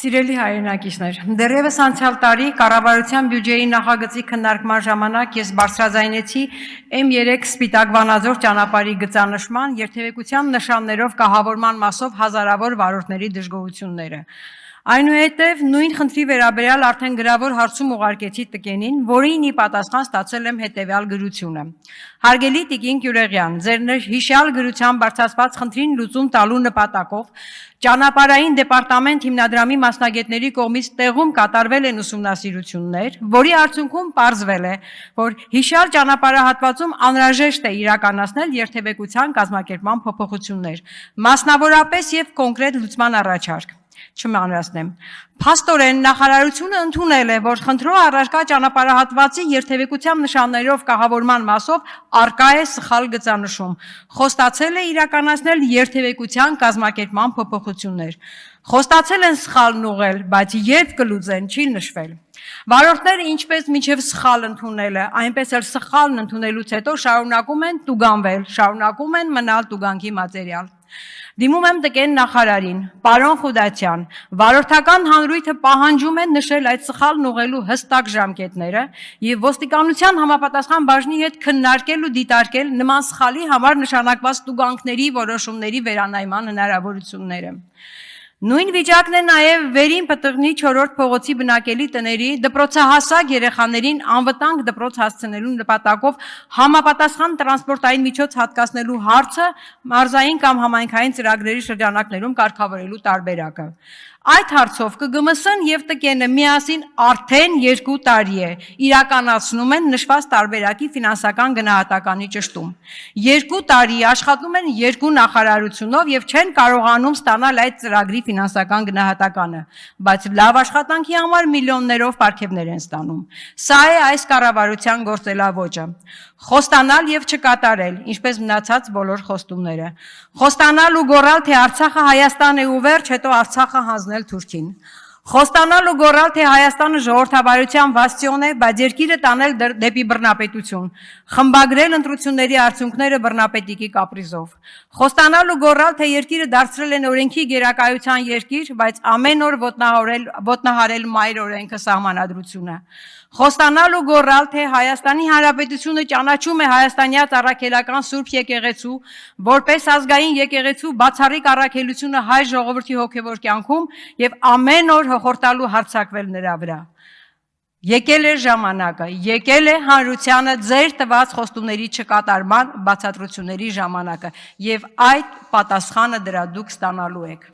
Սիրելի հայրենակիցներ, դեռևս անցյալ տարի կառավարության բյուջեի նախագծի քննարկման ժամանակ ես բարձրաձայնեցի M3 սպիտակ վանաձոր ճանապարհի գծանշման երթևեկության նշաններով կահավորման մասով հազարավոր վարորդների դժգոհությունները։ Այնուհետև նույն խնդրի վերաբերյալ արդեն գրավոր հարցում ուղարկեցի տկենին, որին ի պատասխան ստացել եմ հետևյալ գրությունը. Հարգելի Տիկին Գյուլեգյան, ձեր հիշյալ գրության բարձրացված խնդրին լուծում տալու նպատակով Ճանապարհային դեպարտամենտ հիմնադրամի մասնագետների կողմից տեղում կատարվել են ուսումնասիրություններ, որի արդյունքում պարզվել է, որ հիշյալ ճանապարհահատվածում անհրաժեշտ է իրականացնել երթևեկության կազմակերպման փոփոխություններ, մասնավորապես եւ կոնկրետ լուծման առաջարկ։ Չմանրացնեմ։ Փաստորեն նախարարությունը ընդունել է, որ խնդրող առարկա ճանապարհահատվածի երթևեկության նշաններով կահավորման մասով արկա է սխալ գծանշում, խոստացել է իրականացնել երթևեկության կազմակերպման փոփոխություններ։ Խոստացել են սխալն ուղղել, բայց երբ կլուծեն, չի նշվել։ Վարորդները ինչպես մինչև սխալ ընդունելը, այնպես էլ սխալն ընդունելուց հետո շարունակում են տուգանվել, շարունակում են մնալ տուգանքի մատերիալ։ Դիմում եմ տկեն նախարարին, պարոն Խուդացյան, վարորդական հանրույթը պահանջում է նշել այդ սխալն ուղղելու հստակ ժամկետները եւ ոստիկանության համապատասխան բաժնի հետ քննարկել ու դիտարկել նման սխալի համար նշանակված տուգանքների որոշումների վերանայման հնարավորությունները։ Նույն վիճակն է նաև վերին պտղնի 4-րդ փողոցի բնակելի տների դպրոցահասակ երեխաներին անվտանգ դպրոց հասցնելու նպատակով համապատասխան տրանսպորտային միջոց հատկացնելու հարցը մարզային կամ համայնքային ծրագրերի շրջանակներում կարգավորելու տարբերակը։ Այդ հարցով ԿԳՄՍ-ն եւ ՏԿՆ-ը միասին արդեն 2 տարի է իրականացնում են նշված տարբերակի ֆինանսական գնահատականի ճշտում։ 2 տարի աշխատում են 2 նախարարությունով եւ չեն կարողանում ստանալ այդ ծրագրի ֆինանսական գնահատականը, բայց լավ աշխատանքի համար միլիոններով պարգևներ են ստանում։ Սա է այս կառավարության գործելավոճը։ Խոստանալ եւ չկատարել, ինչպես մնացած բոլոր խոստումները։ Խոստանալ ու գոռալ, թե Արցախը Հայաստան է ու վերջ, հետո Արցախը հանձնել Թուրքին։ Խոստանալ ու գոռալ, թե Հայաստանը ժողովրդավարության բաստիոն է, բայց երկիրը տանել դեպի բռնապետություն, խմբագրել ընտրությունների արդյունքները բռնապետիկի կապրիզով։ Խոստանալ ու գոռալ, թե երկիրը դարձրել են օրենքի գերակայության երկիր, բայց ամեն օր ոտնահարել մայր օրենքը սահմանադրությունը։ Խոստանալ ու գոռալ, թե Հայաստանի Հանրապետությունը ճանաչում է հայաստանյաց առաքելական Սուրբ եկեղեցու, որպես ազգային եկեղեցու բացառիկ առաքելությունը հայ ժողովրդի հոգևոր կյանքում եւ ամեն օր հոխորտալու հարձակվել նրա վրա։ Եկել է ժամանակը, եկել է հանրությանը ձեր տված խոստումների չկատարման բացատրությունների ժամանակը եւ այդ պատասխանը դրա դուք ստանալու եք։